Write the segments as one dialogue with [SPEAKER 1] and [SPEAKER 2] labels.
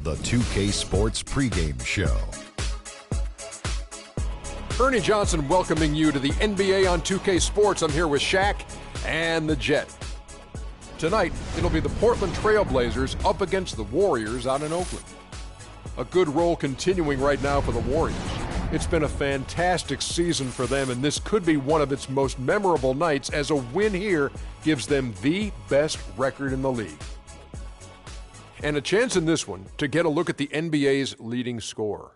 [SPEAKER 1] the 2K Sports pregame show.
[SPEAKER 2] Ernie Johnson welcoming you to the NBA on 2K Sports. I'm here with Shaq and the Jet. Tonight, it'll be the Portland Trail Blazers up against the Warriors out in Oakland. A good roll continuing right now for the Warriors. It's been a fantastic season for them, and this could be one of its most memorable nights, as a win here gives them the best record in the league. And a chance in this one to get a look at the NBA's leading scorer.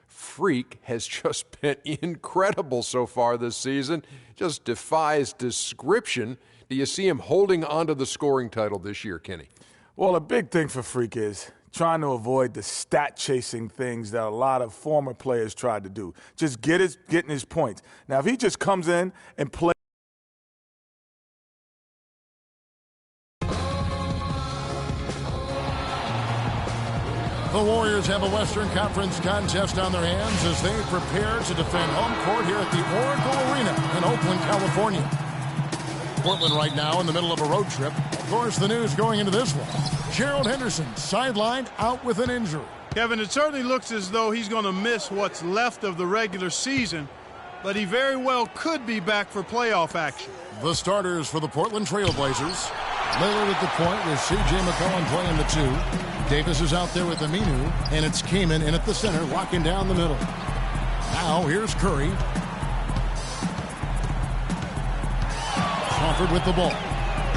[SPEAKER 2] Freak has just been incredible so far this season. Just defies description. Do you see him holding on to the scoring title this year, Kenny?
[SPEAKER 3] Well, a big thing for Freak is trying to avoid the stat-chasing things that a lot of former players tried to do. Just getting his points. Now, if he just comes in and plays.
[SPEAKER 4] The Warriors have a Western Conference contest on their hands as they prepare to defend home court here at the Oracle Arena in Oakland, California. Portland right now in the middle of a road trip. Of course, the news going into this one: Gerald Henderson sidelined, out with an injury.
[SPEAKER 5] Kevin, it certainly looks as though he's going to miss what's left of the regular season, but he very well could be back for playoff action.
[SPEAKER 4] The starters for the Portland Trail Blazers: Lillard at the point with C.J. McCollum playing the 2. Davis is out there with Aminu, and it's Kaman in at the center, locking down the middle. Now here's Curry. Crawford with the ball.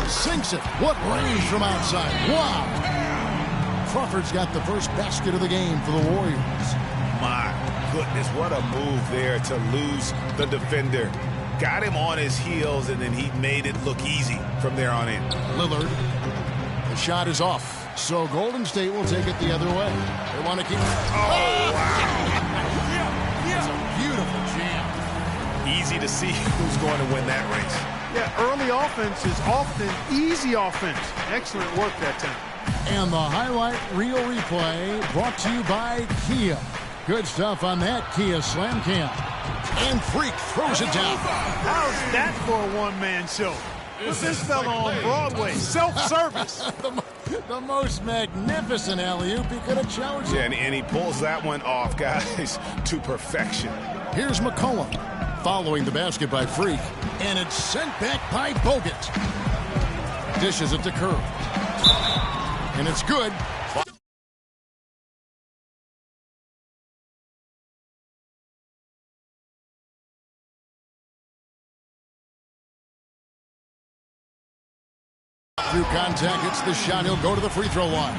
[SPEAKER 4] Sinks it. What range from outside. Wow. Crawford's got the first basket of the game for the Warriors.
[SPEAKER 6] My goodness, what a move there to lose the defender. Got him on his heels, and then he made it look easy from there on in.
[SPEAKER 4] Lillard. The shot is off. So Golden State will take it the other way. They want to keep.
[SPEAKER 6] Oh, wow.
[SPEAKER 4] It's a beautiful jam.
[SPEAKER 6] Easy to see who's going to win that race.
[SPEAKER 5] Yeah, early offense is often easy offense. Excellent work that time.
[SPEAKER 4] And the highlight reel replay brought to you by Kia. Good stuff on that Kia Slam Cam. And Freak throws it down.
[SPEAKER 5] How's that for a one-man show? Put this fella on Broadway. Self-service.
[SPEAKER 4] The most magnificent alley-oop he could have challenged.
[SPEAKER 6] Yeah, and he pulls that one off, guys, to perfection.
[SPEAKER 4] Here's McCollum following the basket by Freak, and it's sent back by Bogut. Dishes it to Curry, and it's good. Through contact, hits the shot. He'll go to the free throw line.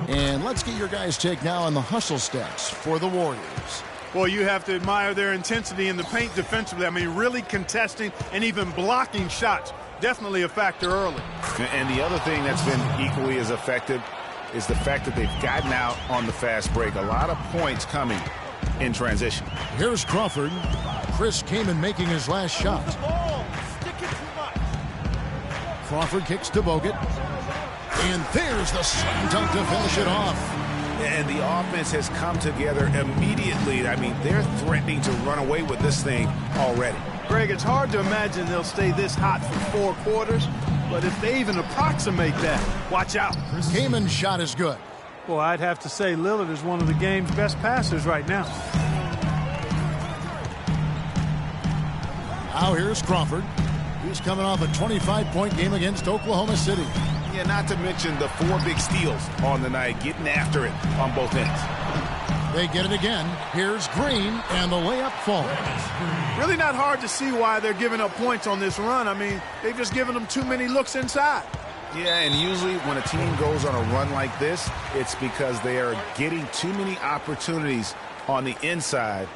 [SPEAKER 4] And let's get your guys' take now on the hustle stats for the Warriors.
[SPEAKER 5] Well, you have to admire their intensity in the paint defensively. I mean, really contesting and even blocking shots. Definitely a factor early.
[SPEAKER 6] And the other thing that's been equally as effective is the fact that they've gotten out on the fast break. A lot of points coming in transition.
[SPEAKER 4] Here's Crawford. Chris Kaman making his last shot. Crawford kicks to Bogut. And there's the slam dunk to finish it off.
[SPEAKER 6] And the offense has come together immediately. I mean, they're threatening to run away with this thing already.
[SPEAKER 5] Greg, it's hard to imagine they'll stay this hot for 4 quarters, but if they even approximate that, watch out.
[SPEAKER 4] Kaman's shot is good.
[SPEAKER 5] Well, I'd have to say Lillard is one of the game's best passers right now.
[SPEAKER 4] Now here's Crawford. He's coming off a 25-point game against Oklahoma City.
[SPEAKER 6] Yeah, not to mention the 4 big steals on the night, getting after it on both ends.
[SPEAKER 4] They get it again. Here's Green, and the layup falls.
[SPEAKER 5] Really not hard to see why they're giving up points on this run. I mean, they've just given them too many looks inside.
[SPEAKER 6] Yeah, and usually when a team goes on a run like this, it's because they are getting too many opportunities on the inside.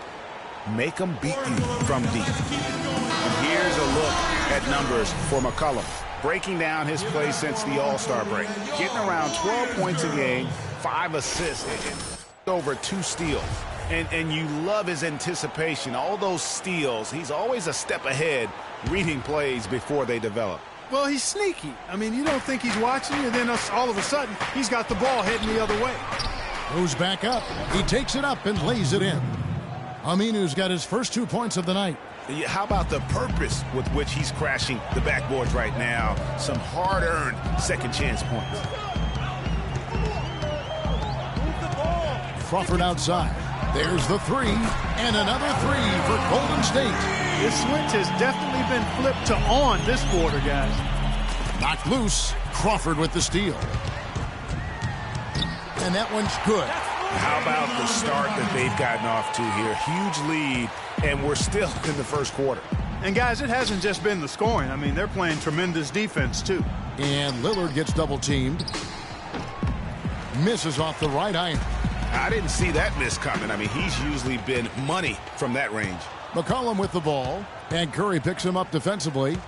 [SPEAKER 6] Make them beat you from deep. And here's a look at numbers for McCollum. Breaking down his play since the All-Star break. Getting around 12 points a game, 5 assists, and over 2 steals. And you love his anticipation. All those steals, he's always a step ahead, reading plays before they develop.
[SPEAKER 5] Well, he's sneaky. I mean, you don't think he's watching you, and then all of a sudden, he's got the ball heading the other way.
[SPEAKER 4] Goes back up. He takes it up and lays it in. Aminu's got his first 2 points of the night.
[SPEAKER 6] How about the purpose with which he's crashing the backboards right now? Some hard-earned second chance points.
[SPEAKER 4] Crawford outside. There's the three, and another three for Golden State.
[SPEAKER 5] This switch has definitely been flipped to on this quarter, guys.
[SPEAKER 4] Knocked loose. Crawford with the steal. And that one's good.
[SPEAKER 6] How about the start that they've gotten off to here? Huge lead, and we're still in the first quarter.
[SPEAKER 5] And, guys, it hasn't just been the scoring. I mean, they're playing tremendous defense, too.
[SPEAKER 4] And Lillard gets double-teamed. Misses off the right iron.
[SPEAKER 6] I didn't see that miss coming. I mean, he's usually been money from that range.
[SPEAKER 4] McCollum with the ball, and Curry picks him up defensively.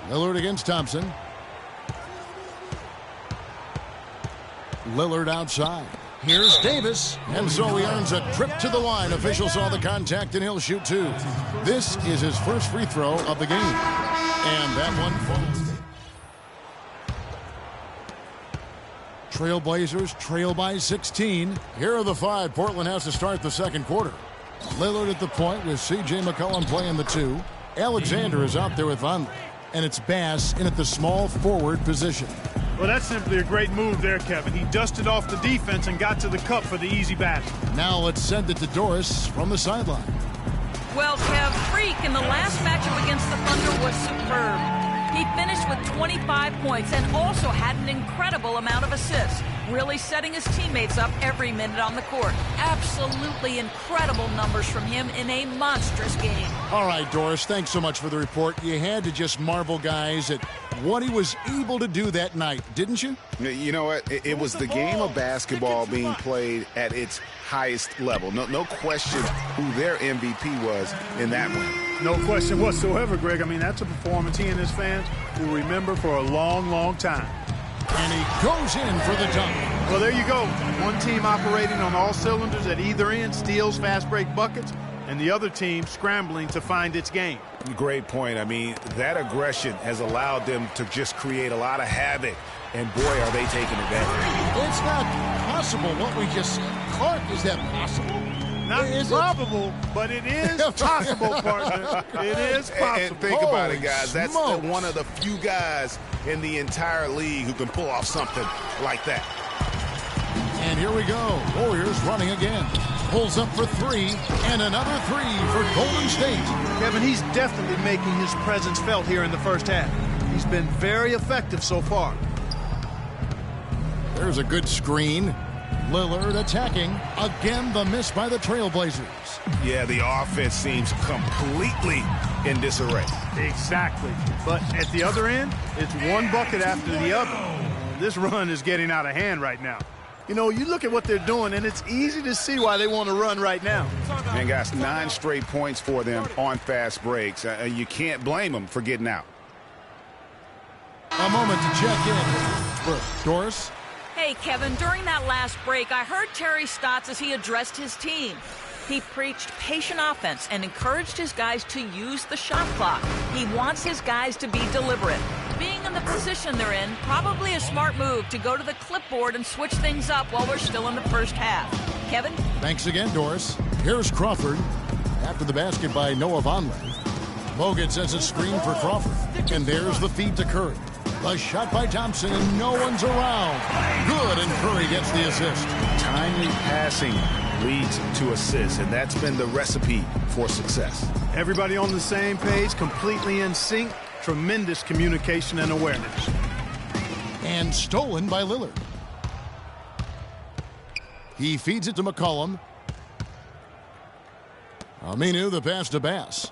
[SPEAKER 4] Lillard against Thompson. Lillard outside. Here's Davis. And so he earns a trip to the line. Officials saw the contact, and he'll shoot two. This is his first free throw of the game. And that one falls. Trailblazers trail by 16. Here are the five Portland has to start the second quarter. Lillard at the point with C.J. McCollum playing the two. Alexander is out there with Vonleh. And it's Bass in at the small forward position.
[SPEAKER 5] Well, that's simply a great move there, Kevin. He dusted off the defense and got to the cup for the easy basket.
[SPEAKER 4] Now let's send it to Doris from the sideline.
[SPEAKER 7] Well, Kev, Freak in the last matchup against the Thunder was superb. He finished with 25 points and also had an incredible amount of assists, really setting his teammates up every minute on the court. Absolutely incredible numbers from him in a monstrous game.
[SPEAKER 4] All right, Doris, thanks so much for the report. You had to just marvel, guys, at what he was able to do that night, didn't you?
[SPEAKER 6] You know what? It was the game of basketball being played at its highest level. No question who their MVP was in that one.
[SPEAKER 5] No question whatsoever, Greg. I mean, that's a performance he and his fans will remember for a long, long time.
[SPEAKER 4] And he goes in for the dunk.
[SPEAKER 5] Well, there you go. One team operating on all cylinders at either end, steals, fast break buckets, and the other team scrambling to find its game.
[SPEAKER 6] Great point. I mean, that aggression has allowed them to just create a lot of havoc, and boy, are they taking advantage.
[SPEAKER 4] It's not possible what we just said. Clark, is that possible?
[SPEAKER 5] Not probable, but it is possible, partner. It is possible.
[SPEAKER 6] And think about it, guys.
[SPEAKER 4] Holy
[SPEAKER 6] That's
[SPEAKER 4] smokes.
[SPEAKER 6] one of the few guys in the entire league who can pull off something like that.
[SPEAKER 4] And here we go. Warriors running again. Pulls up for three, and another three for Golden State.
[SPEAKER 5] Kevin, he's definitely making his presence felt here in the first half. He's been very effective so far.
[SPEAKER 4] There's a good screen. Lillard attacking. Again, the miss by the Trailblazers.
[SPEAKER 6] Yeah, the offense seems completely in disarray.
[SPEAKER 5] Exactly. But at the other end, it's one bucket after the other. This run is getting out of hand right now. You know, you look at what they're doing, and it's easy to see why they want to run right now.
[SPEAKER 6] And guys, 9 straight points for them on fast breaks. You can't blame them for getting out.
[SPEAKER 4] A moment to check in. Doris?
[SPEAKER 7] Hey, Kevin, during that last break, I heard Terry Stotts as he addressed his team. He preached patient offense and encouraged his guys to use the shot clock. He wants his guys to be deliberate. Being in the position they're in, probably a smart move to go to the clipboard and switch things up while we're still in the first half. Kevin?
[SPEAKER 4] Thanks again, Doris. Here's Crawford. After the basket by Noah Vonleh. Bogut sends a screen for Crawford. And there's the feed to Curry. The shot by Thompson, and no one's around. Good, and Curry gets the assist.
[SPEAKER 6] Timely passing leads to assists, and that's been the recipe for success.
[SPEAKER 5] Everybody on the same page, completely in sync. Tremendous communication and awareness.
[SPEAKER 4] And stolen by Lillard. He feeds it to McCollum. Aminu, the pass to Bass.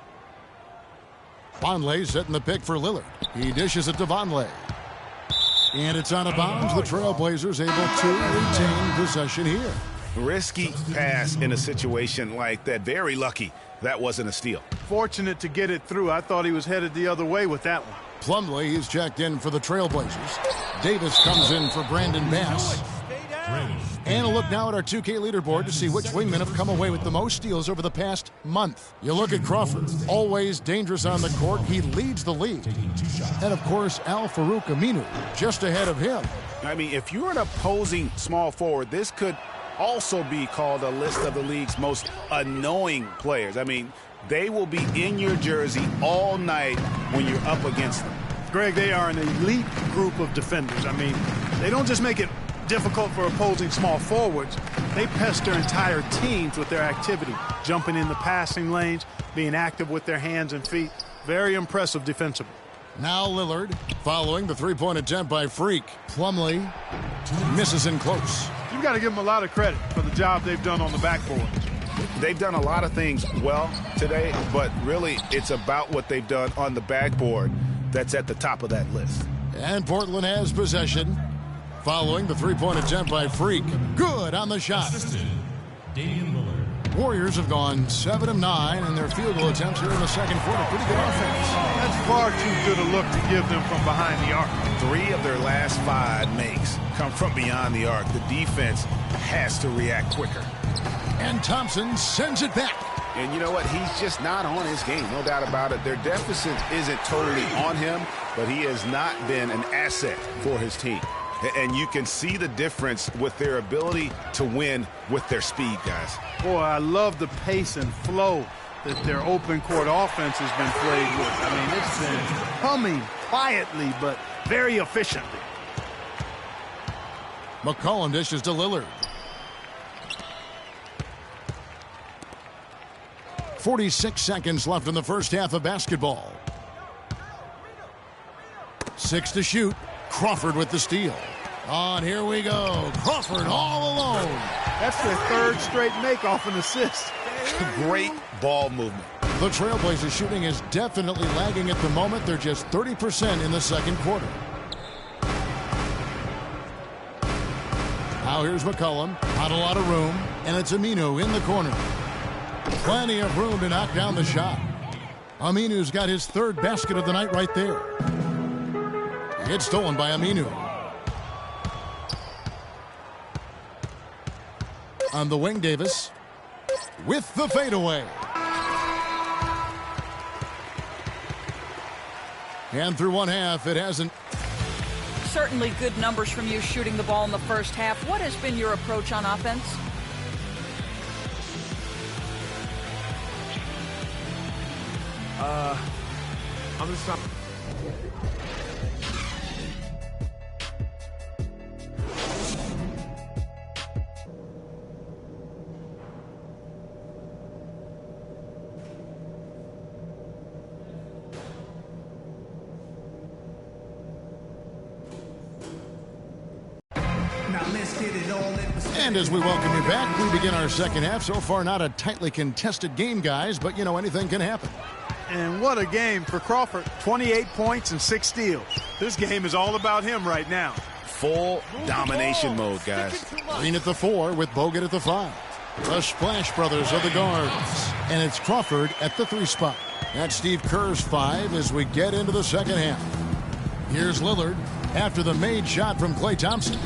[SPEAKER 4] Vonleh setting the pick for Lillard. He dishes it to Vonleh. And it's out of bounds. The Trailblazers able to retain possession here.
[SPEAKER 6] Risky pass in a situation like that. Very lucky that wasn't a steal.
[SPEAKER 5] Fortunate to get it through. I thought he was headed the other way with that one.
[SPEAKER 4] Plumlee is checked in for the Trailblazers. Davis comes in for Brandon Bass. And a look now at our 2K leaderboard to see which wingmen have come away with the most steals over the past month. You look at Crawford, always dangerous on the court. He leads the league. And, of course, Al-Farouq Aminu just ahead of him.
[SPEAKER 6] I mean, if you're an opposing small forward, this could also be called a list of the league's most annoying players. I mean, they will be in your jersey all night when you're up against them.
[SPEAKER 5] Greg, they are an elite group of defenders. I mean, they don't just make it difficult for opposing small forwards. They pester entire teams with their activity, jumping in the passing lanes, being active with their hands and feet. Very impressive defensively.
[SPEAKER 4] Now Lillard, following the three-point attempt by Freak. Plumlee misses in close.
[SPEAKER 5] You've got to give them a lot of credit for the job they've done on the backboard.
[SPEAKER 6] They've done a lot of things well today, but really it's about what they've done on the backboard that's at the top of that list.
[SPEAKER 4] And Portland has possession, following the three-point attempt by Freak. Good on the shot. Warriors have gone 7 of 9 in their field goal attempts here in the second quarter. Pretty good offense.
[SPEAKER 5] That's far too good a look to give them from behind the arc.
[SPEAKER 6] 3 of their last 5 makes come from beyond the arc. The defense has to react quicker.
[SPEAKER 4] And Thompson sends it back.
[SPEAKER 6] And you know what? He's just not on his game, no doubt about it. Their deficit isn't totally on him, but he has not been an asset for his team. And you can see the difference with their ability to win with their speed, guys.
[SPEAKER 5] Boy, I love the pace and flow that their open court offense has been played with. I mean, it's been humming quietly, but very efficiently.
[SPEAKER 4] McCollum dishes to Lillard. 46 seconds left in the first half of basketball. 6 to shoot. Crawford with the steal. On, here we go. Crawford all alone.
[SPEAKER 5] That's their third straight make off an assist.
[SPEAKER 6] Great ball movement.
[SPEAKER 4] The Trailblazers shooting is definitely lagging at the moment. They're just 30% in the second quarter. Now here's McCollum. Not a lot of room. And it's Aminu in the corner. Plenty of room to knock down the shot. Aminu's got his third basket of the night right there. It's stolen by Aminu. On the wing, Davis with the fadeaway. And through one half, it hasn't.
[SPEAKER 7] Certainly good numbers from you shooting the ball in the first half. What has been your approach on offense?
[SPEAKER 8] I'm just trying.
[SPEAKER 4] And as we welcome you back, we begin our second half. So far, not a tightly contested game, guys, but, you know, anything can happen.
[SPEAKER 5] And what a game for Crawford. 28 points and 6 steals. This game is all about him right now.
[SPEAKER 6] Full domination mode, guys.
[SPEAKER 4] Green at the 4 with Bogut at the 5. The Splash Brothers are the guards. And it's Crawford at the 3 spot. That's Steve Kerr's 5 as we get into the second half. Here's Lillard after the made shot from Klay Thompson.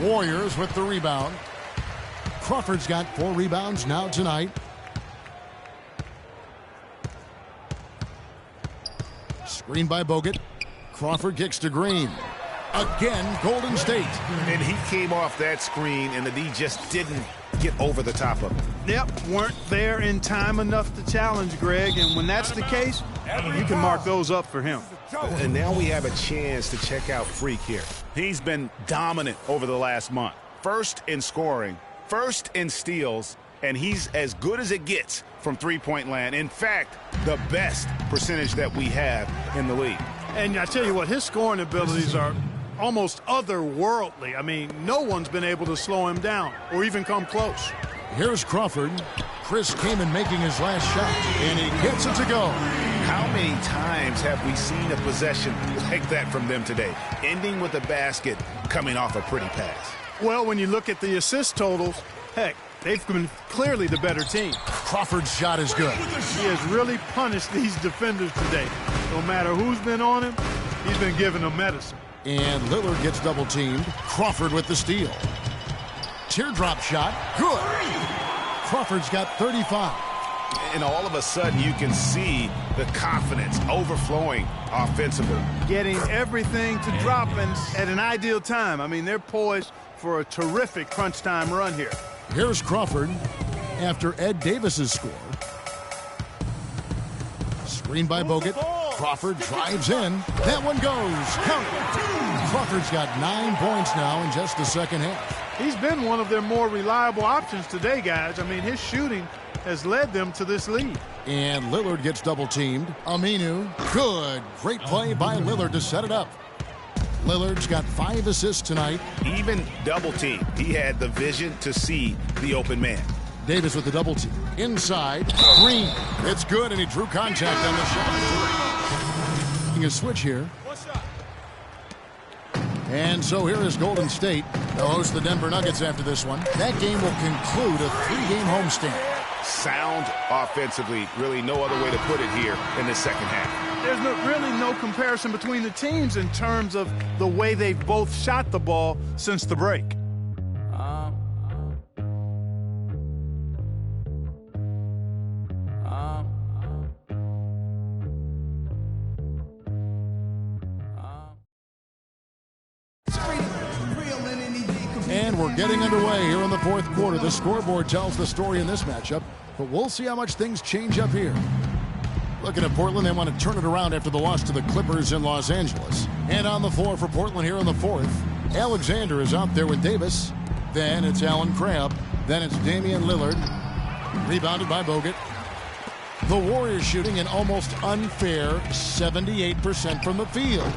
[SPEAKER 4] Warriors with the rebound. Crawford's got 4 rebounds now tonight. Screen by Bogut. Crawford kicks to Green. Again, Golden State.
[SPEAKER 6] And he came off that screen, and the D just didn't get over the top of it.
[SPEAKER 5] Yep, weren't there in time enough to challenge Greg, and when that's the case, you can mark those up for him.
[SPEAKER 6] And now we have a chance to check out Freak here. He's been dominant over the last month. First in scoring, first in steals, and he's as good as it gets from three-point land. In fact, the best percentage that we have in the league.
[SPEAKER 5] And I tell you what, his scoring abilities are almost otherworldly. I mean, no one's been able to slow him down or even come close.
[SPEAKER 4] Here's Crawford. Chris Kaman making his last shot, and he gets it to go.
[SPEAKER 6] How many times have we seen a possession like that from them today, ending with a basket coming off a pretty pass?
[SPEAKER 5] Well, when you look at the assist totals, heck, they've been clearly the better team.
[SPEAKER 4] Crawford's shot is good.
[SPEAKER 5] He has really punished these defenders today. No matter who's been on him, he's been giving them medicine.
[SPEAKER 4] And Lillard gets double-teamed. Crawford with the steal. Teardrop shot. Good. Crawford's got 35.
[SPEAKER 6] And all of a sudden, you can see the confidence overflowing offensively.
[SPEAKER 5] Getting everything to drop at an ideal time. I mean, they're poised for a terrific crunch time run here.
[SPEAKER 4] Here's Crawford after Ed Davis's score. Screen by Bogut. Crawford drives in. That one goes. Count it. Crawford's got 9 points now in just the second half.
[SPEAKER 5] He's been one of their more reliable options today, guys. I mean, his shooting has led them to this lead.
[SPEAKER 4] And Lillard gets double-teamed. Aminu, good. Great play by Lillard to set it up. Lillard's got 5 assists tonight.
[SPEAKER 6] Even double-teamed, he had the vision to see the open man.
[SPEAKER 4] Davis with the double team. Inside, Green. It's good, and he drew contact on the shot. Making a switch here. And so here is Golden State. They'll host the Denver Nuggets after this one. That game will conclude a 3-game homestand.
[SPEAKER 6] Sound offensively. Really no other way to put it here in the second half.
[SPEAKER 5] There's really no comparison between the teams in terms of the way they've both shot the ball since the break.
[SPEAKER 4] And we're getting underway here in the fourth quarter. The scoreboard tells the story in this matchup, but we'll see how much things change up here. Looking at Portland, they want to turn it around after the loss to the Clippers in Los Angeles. And on the floor for Portland here in the fourth, Alexander is out there with Davis. Then it's Allen Crabbe. Then it's Damian Lillard. Rebounded by Bogut. The Warriors shooting an almost unfair 78% from the field.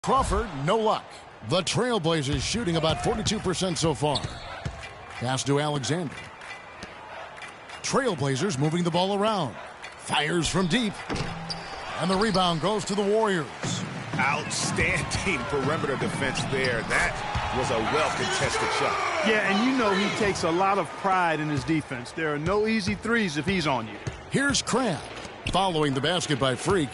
[SPEAKER 4] Crawford, no luck. The Trailblazers shooting about 42% so far. Pass to Alexander. Trailblazers moving the ball around. Fires from deep. And the rebound goes to the Warriors.
[SPEAKER 6] Outstanding perimeter defense there. That was a well-contested shot.
[SPEAKER 5] Yeah, and you know he takes a lot of pride in his defense. There are no easy threes if he's on you.
[SPEAKER 4] Here's Crabbe. Following the basket by Freak.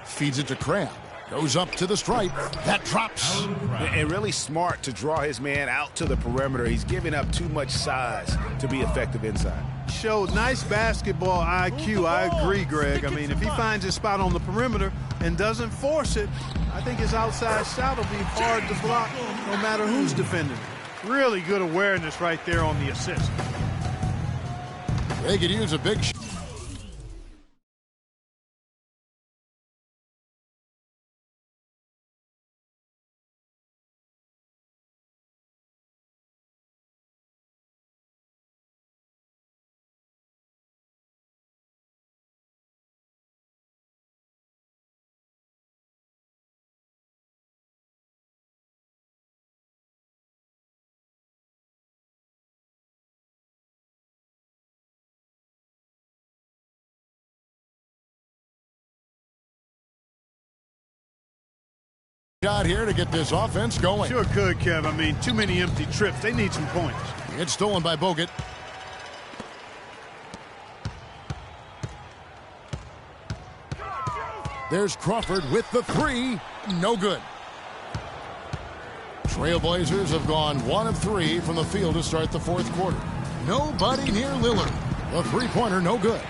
[SPEAKER 4] Feeds it to Crabbe. Goes up to the stripe. That drops.
[SPEAKER 6] And really smart to draw his man out to the perimeter. He's giving up too much size to be effective inside.
[SPEAKER 5] Showed nice basketball IQ. I agree, Greg. I mean, if he finds his spot on the perimeter and doesn't force it, I think his outside shot will be hard to block no matter who's defending it. Really good awareness right there on the assist.
[SPEAKER 4] They could use a big shot. Shot here to get this offense going.
[SPEAKER 5] Sure could, Kev. I mean, too many empty trips. They need some points.
[SPEAKER 4] It's stolen by Bogut. There's Crawford with the three. No good. Trailblazers have gone 1 of 3 from the field to start the fourth quarter. Nobody near Lillard. The three-pointer, no good.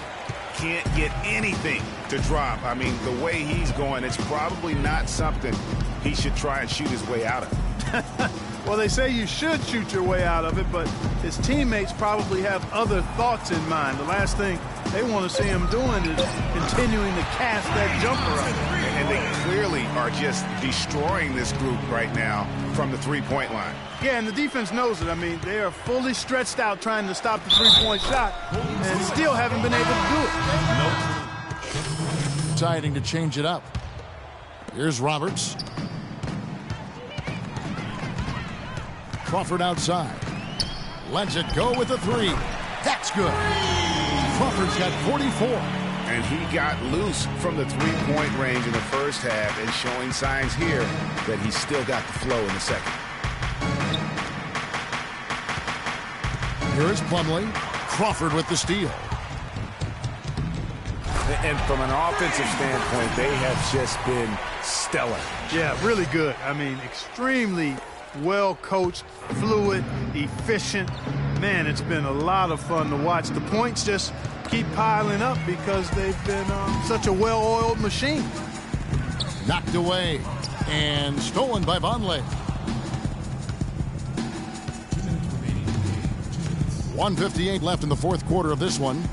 [SPEAKER 6] Can't get anything to drop. I mean, the way he's going, it's probably not something he should try and shoot his way out of.
[SPEAKER 5] Well, they say you should shoot your way out of it, but his teammates probably have other thoughts in mind. The last thing they want to see him doing is continuing to cast that jumper up.
[SPEAKER 6] And they clearly are just destroying this group right now from the three-point line.
[SPEAKER 5] Yeah, and the defense knows it. I mean, they are fully stretched out trying to stop the three-point shot and still haven't been able to do it.
[SPEAKER 4] Deciding to change it up. Here's Roberts. Crawford outside. Lets it go with the three. That's good. Crawford's got 44.
[SPEAKER 6] And he got loose from the three-point range in the first half and showing signs here that he's still got the flow in the second.
[SPEAKER 4] Here is Plumlee. Crawford with the steal.
[SPEAKER 6] And from an offensive standpoint, they have just been stellar.
[SPEAKER 5] Yeah, really good. I mean, extremely well coached, fluid, efficient. Man, it's been a lot of fun to watch. The points just keep piling up because they've been such a well-oiled machine.
[SPEAKER 4] Knocked away and stolen by Vonleh. 1:58 left in the fourth quarter of this one.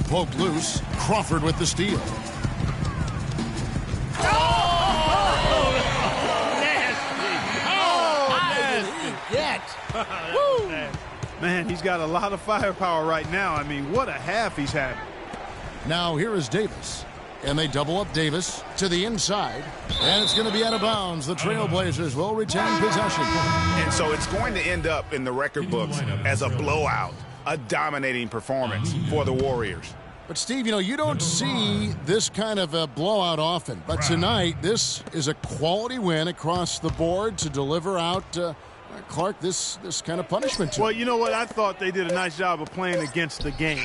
[SPEAKER 4] Poked loose. Crawford with the steal.
[SPEAKER 5] Man, he's got a lot of firepower right now. I mean, what a half he's having.
[SPEAKER 4] Now here is Davis. And they double up Davis to the inside. And it's going to be out of bounds. The Trailblazers will retain possession.
[SPEAKER 6] And so it's going to end up in the record books as a blowout, a dominating performance for the Warriors.
[SPEAKER 4] But, Steve, you don't see this kind of a blowout often. But tonight, this is a quality win across the board to deliver out, Clark, this kind of punishment to
[SPEAKER 5] Well,
[SPEAKER 4] him.
[SPEAKER 5] you know what? I thought they did a nice job of playing against the game.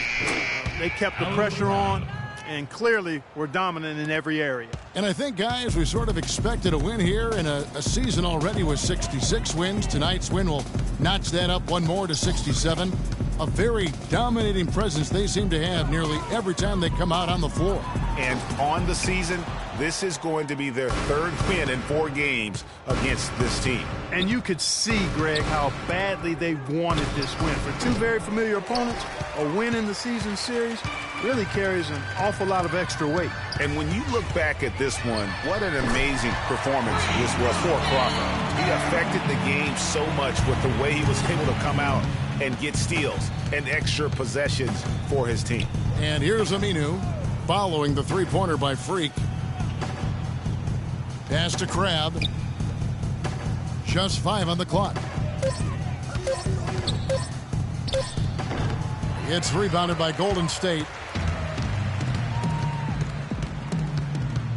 [SPEAKER 5] They kept the pressure on and clearly were dominant in every area.
[SPEAKER 4] And I think, guys, we sort of expected a win here in a season already with 66 wins. Tonight's win will notch that up one more to 67. A very dominating presence they seem to have nearly every time they come out on the floor.
[SPEAKER 6] And on the season, this is going to be their third win in 4 games against this team.
[SPEAKER 5] And you could see, Greg, how badly they wanted this win. For two very familiar opponents, a win in the season series really carries an awful lot of extra weight.
[SPEAKER 6] And when you look back at this one, what an amazing performance this was for Crawford. He affected the game so much with the way he was able to come out and get steals and extra possessions for his team.
[SPEAKER 4] And here's Aminu following the three-pointer by Freak. Pass to Crabbe. Just 5 on the clock. It's rebounded by Golden State.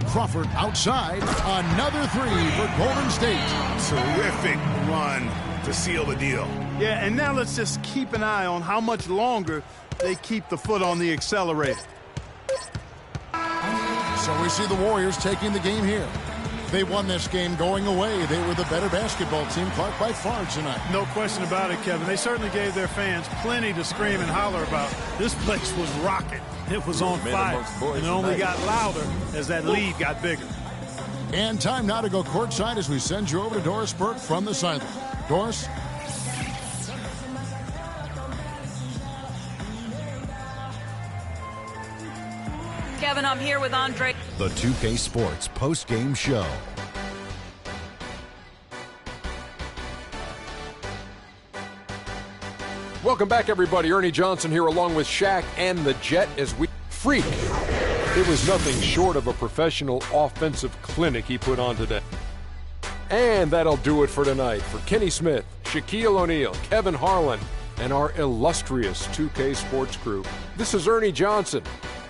[SPEAKER 4] Crawford outside. Another 3 for Golden State.
[SPEAKER 6] Terrific run to seal the deal.
[SPEAKER 5] Yeah, and now let's just keep an eye on how much longer they keep the foot on the accelerator.
[SPEAKER 4] So we see the Warriors taking the game here. They won this game going away. They were the better basketball team, Clark, by far tonight.
[SPEAKER 5] No question about it, Kevin. They certainly gave their fans plenty to scream and holler about. This place was rocking. It was on fire. And it only got louder as that lead got bigger.
[SPEAKER 4] And time now to go courtside as we send you over to Doris Burke from the sideline. Doris?
[SPEAKER 7] Kevin, I'm here with Andre.
[SPEAKER 1] The 2K Sports post-game show.
[SPEAKER 2] Welcome back, everybody. Ernie Johnson here along with Shaq and the Jet as we freak. It was nothing short of a professional offensive clinic he put on today. And that'll do it for tonight. For Kenny Smith, Shaquille O'Neal, Kevin Harlan, and our illustrious 2K Sports crew, this is Ernie Johnson.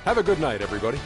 [SPEAKER 2] Have a good night, everybody.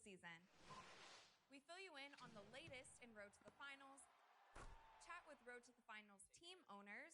[SPEAKER 9] season. We fill you in on the latest in Road to the Finals, chat with Road to the Finals team owners,